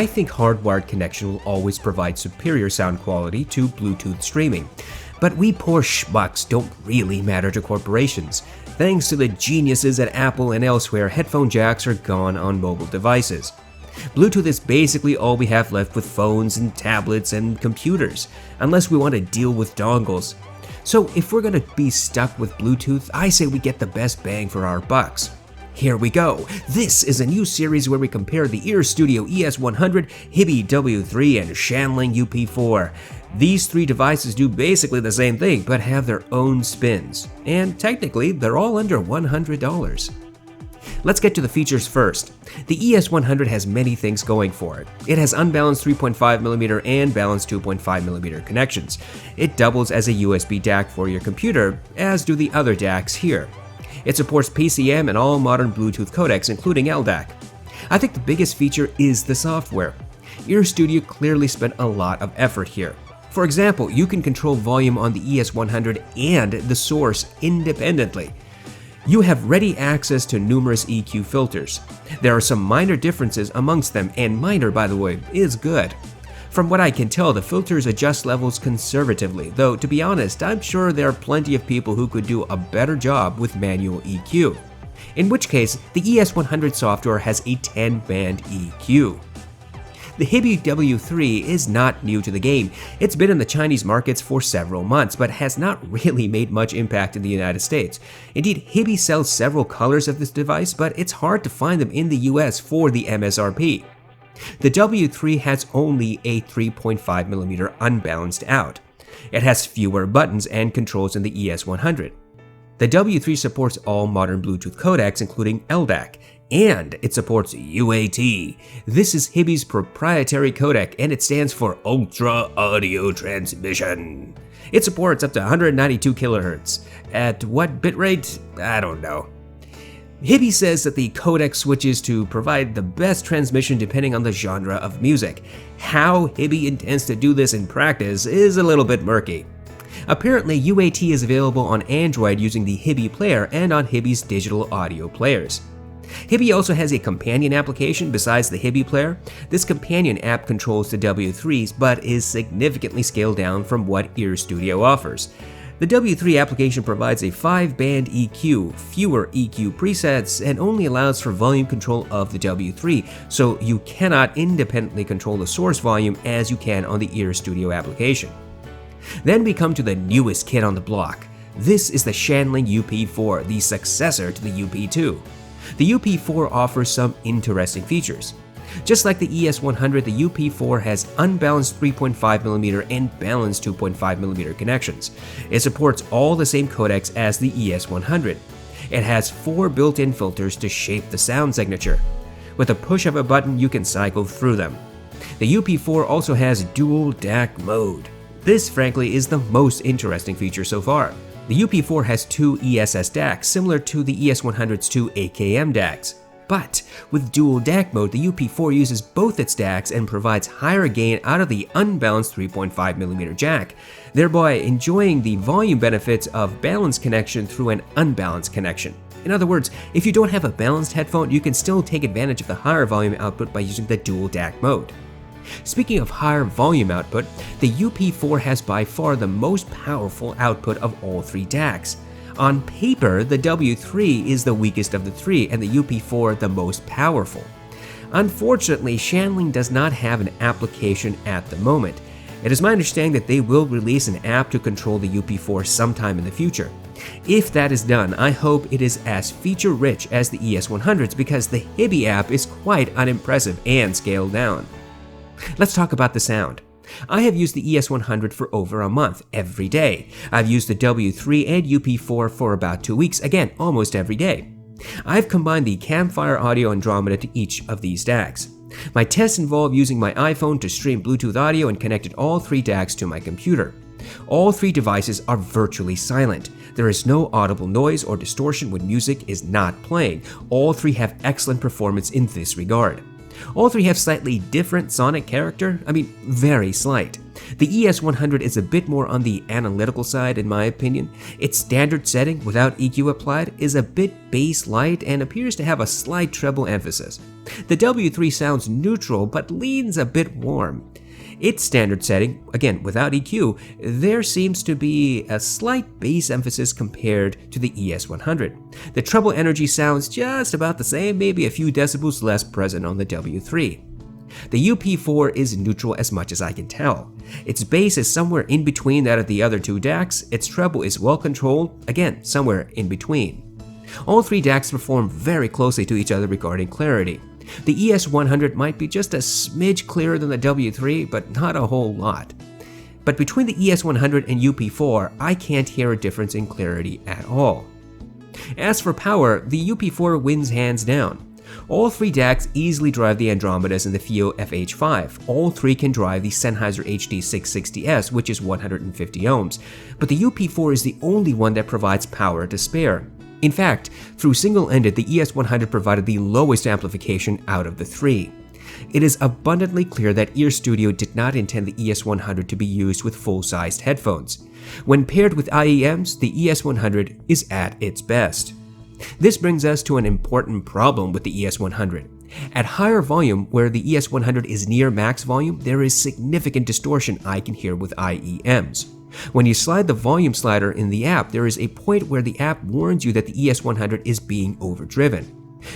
I think hardwired connection will always provide superior sound quality to Bluetooth streaming. But we poor schmucks don't really matter to corporations. Thanks to the geniuses at Apple and elsewhere, headphone jacks are gone on mobile devices. Bluetooth is basically all we have left with phones and tablets and computers, unless we want to deal with dongles. So if we're going to be stuck with Bluetooth, I say we get the best bang for our bucks. Here we go. This is a new series where we compare the Ear Studio ES100, Hibi W3, and Shanling UP4. These three devices do basically the same thing, but have their own spins. And technically, they're all under $100. Let's get to the features first. The ES100 has many things going for it. It has unbalanced 3.5mm and balanced 2.5mm connections. It doubles as a USB DAC for your computer, as do the other DACs here. It supports PCM and all modern Bluetooth codecs, including LDAC. I think the biggest feature is the software. Ear Studio clearly spent a lot of effort here. For example, you can control volume on the ES100 and the source independently. You have ready access to numerous EQ filters. There are some minor differences amongst them, and minor, by the way, is good. From what I can tell, the filters adjust levels conservatively, though to be honest, I'm sure there are plenty of people who could do a better job with manual EQ. In which case, the ES100 software has a 10-band EQ. The Hibi W3 is not new to the game. It's been in the Chinese markets for several months, but has not really made much impact in the United States. Indeed, Hibi sells several colors of this device, but it's hard to find them in the US for the MSRP. The W3 has only a 3.5mm unbalanced out. It has fewer buttons and controls than the ES100. The W3 supports all modern Bluetooth codecs, including LDAC, and it supports UAT. This is Hibi's proprietary codec, and it stands for Ultra Audio Transmission. It supports up to 192 kHz. At what bitrate? I don't know. Hibi says that the codec switches to provide the best transmission depending on the genre of music. How Hibi intends to do this in practice is a little bit murky. Apparently, UAT is available on Android using the Hibi player and on Hibi's digital audio players. Hibi also has a companion application besides the Hibi player. This companion app controls the W3s but is significantly scaled down from what Ear Studio offers. The W3 application provides a 5-band EQ, fewer EQ presets, and only allows for volume control of the W3, so you cannot independently control the source volume as you can on the Ear Studio application. Then we come to the newest kid on the block. This is the Shanling UP4, the successor to the UP2. The UP4 offers some interesting features. Just like the ES100, the UP4 has unbalanced 3.5mm and balanced 2.5mm connections. It supports all the same codecs as the ES100. It has 4 built-in filters to shape the sound signature. With a push of a button, you can cycle through them. The UP4 also has Dual DAC mode. This, frankly, is the most interesting feature so far. The UP4 has 2 ESS DACs, similar to the ES100's 2 AKM DACs. But with Dual DAC mode, the UP4 uses both its DACs and provides higher gain out of the unbalanced 3.5mm jack, thereby enjoying the volume benefits of balanced connection through an unbalanced connection. In other words, if you don't have a balanced headphone, you can still take advantage of the higher volume output by using the Dual DAC mode. Speaking of higher volume output, the UP4 has by far the most powerful output of all 3 DACs. On paper, the W3 is the weakest of the 3 and the UP4 the most powerful. Unfortunately, Shanling does not have an application at the moment. It is my understanding that they will release an app to control the UP4 sometime in the future. If that is done, I hope it is as feature-rich as the ES100s because the Hibi app is quite unimpressive and scaled down. Let's talk about the sound. I have used the ES100 for over a month, every day. I've used the W3 and UP4 for about 2 weeks, again, almost every day. I've combined the Campfire Audio Andromeda to each of these DACs. My tests involve using my iPhone to stream Bluetooth audio and connected all 3 DACs to my computer. All 3 devices are virtually silent. There is no audible noise or distortion when music is not playing. All 3 have excellent performance in this regard. All 3 have slightly different sonic character, very slight. The ES100 is a bit more on the analytical side in my opinion. Its standard setting without EQ applied is a bit bass light and appears to have a slight treble emphasis. The W3 sounds neutral but leans a bit warm. Its standard setting, again without EQ, there seems to be a slight bass emphasis compared to the ES100. The treble energy sounds just about the same, maybe a few decibels less present on the W3. The UP4 is neutral as much as I can tell. Its bass is somewhere in between that of the other two DACs, its treble is well controlled, again somewhere in between. All three DACs perform very closely to each other regarding clarity. The ES100 might be just a smidge clearer than the W3, but not a whole lot. But between the ES100 and UP4, I can't hear a difference in clarity at all. As for power, the UP4 wins hands down. All three DACs easily drive the Andromedas and the FIO FH5. All three can drive the Sennheiser HD660S, which is 150 ohms, but the UP4 is the only one that provides power to spare. In fact, through single-ended, the ES100 provided the lowest amplification out of the three. It is abundantly clear that Ear Studio did not intend the ES100 to be used with full-sized headphones. When paired with IEMs, the ES100 is at its best. This brings us to an important problem with the ES100. At higher volume, where the ES100 is near max volume, there is significant distortion I can hear with IEMs. When you slide the volume slider in the app, there is a point where the app warns you that the ES100 is being overdriven.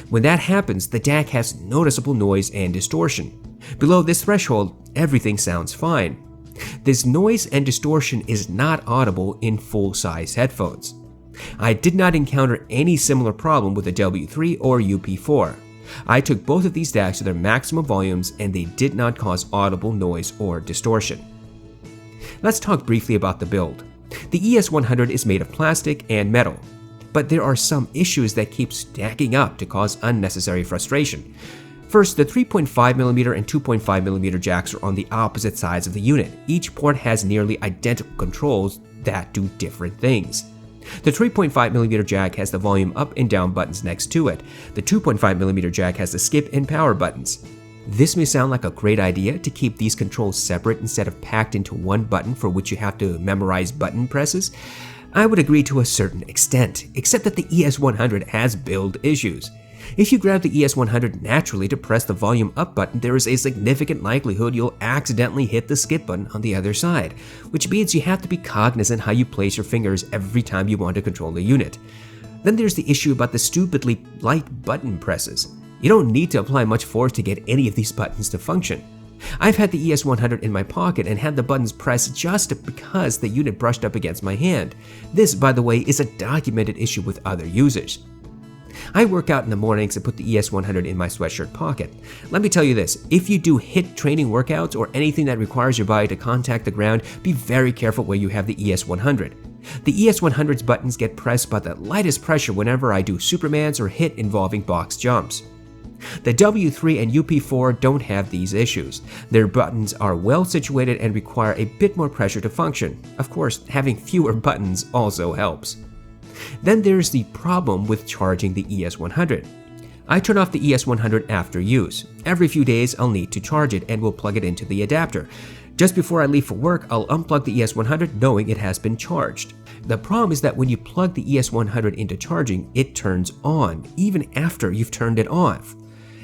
When that happens, the DAC has noticeable noise and distortion. Below this threshold, everything sounds fine. This noise and distortion is not audible in full-size headphones. I did not encounter any similar problem with the W3 or UP4. I took both of these DACs to their maximum volumes and they did not cause audible noise or distortion. Let's talk briefly about the build. The ES100 is made of plastic and metal, but there are some issues that keep stacking up to cause unnecessary frustration. First, the 3.5mm and 2.5mm jacks are on the opposite sides of the unit. Each port has nearly identical controls that do different things. The 3.5mm jack has the volume up and down buttons next to it. The 2.5mm jack has the skip and power buttons. This may sound like a great idea to keep these controls separate instead of packed into one button for which you have to memorize button presses. I would agree to a certain extent, except that the ES100 has build issues. If you grab the ES100 naturally to press the volume up button, there is a significant likelihood you'll accidentally hit the skip button on the other side, which means you have to be cognizant how you place your fingers every time you want to control the unit. Then there's the issue about the stupidly light button presses. You don't need to apply much force to get any of these buttons to function. I've had the ES100 in my pocket and had the buttons pressed just because the unit brushed up against my hand. This, by the way, is a documented issue with other users. I work out in the mornings and put the ES100 in my sweatshirt pocket. Let me tell you this, if you do HIIT training workouts or anything that requires your body to contact the ground, be very careful where you have the ES100. The ES100's buttons get pressed by the lightest pressure whenever I do Supermans or HIIT involving box jumps. The W3 and UP4 don't have these issues. Their buttons are well situated and require a bit more pressure to function. Of course, having fewer buttons also helps. Then there's the problem with charging the ES100. I turn off the ES100 after use. Every few days I'll need to charge it and will plug it into the adapter. Just before I leave for work, I'll unplug the ES100 knowing it has been charged. The problem is that when you plug the ES100 into charging, it turns on, even after you've turned it off.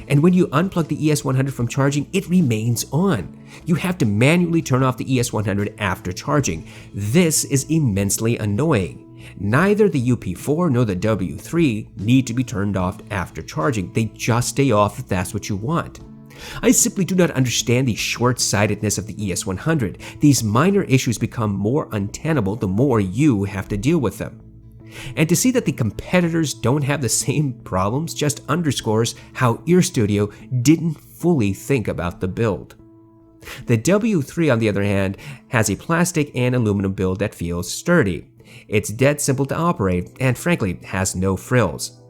And when you unplug the ES100 from charging, it remains on. You have to manually turn off the ES100 after charging. This is immensely annoying. Neither the UP4 nor the W3 need to be turned off after charging. They just stay off if that's what you want. I simply do not understand the short-sightedness of the ES100. These minor issues become more untenable the more you have to deal with them. And to see that the competitors don't have the same problems just underscores how Ear Studio didn't fully think about the build. The W3, on the other hand, has a plastic and aluminum build that feels sturdy. It's dead simple to operate and frankly has no frills.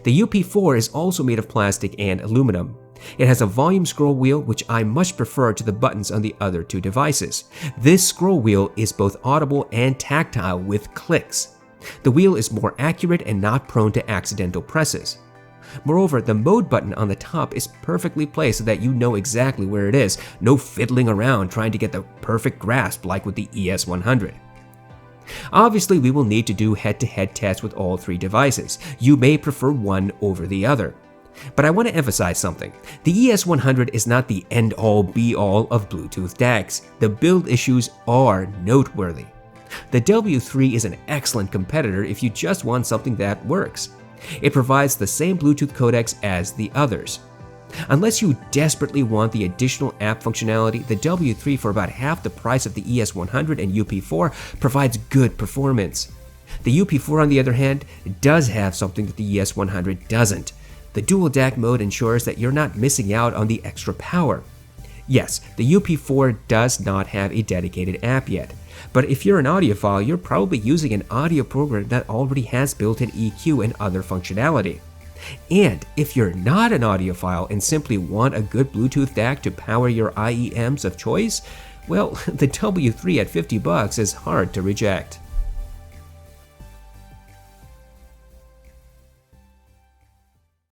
The UP4 is also made of plastic and aluminum. It has a volume scroll wheel which I much prefer to the buttons on the other two devices. This scroll wheel is both audible and tactile with clicks. The wheel is more accurate and not prone to accidental presses. Moreover, the mode button on the top is perfectly placed so that you know exactly where it is. No fiddling around trying to get the perfect grasp like with the ES100. Obviously, we will need to do head-to-head tests with all three devices. You may prefer one over the other. But I want to emphasize something. The ES100 is not the end-all be-all of Bluetooth DACs. The build issues are noteworthy. The W3 is an excellent competitor if you just want something that works. It provides the same Bluetooth codecs as the others. Unless you desperately want the additional app functionality, the W3 for about half the price of the ES100 and UP4 provides good performance. The UP4 on the other hand does have something that the ES100 doesn't. The Dual DAC mode ensures that you're not missing out on the extra power. Yes, the UP4 does not have a dedicated app yet, but if you're an audiophile, you're probably using an audio program that already has built-in EQ and other functionality. And if you're not an audiophile and simply want a good Bluetooth DAC to power your IEMs of choice, well, the W3 at $50 is hard to reject.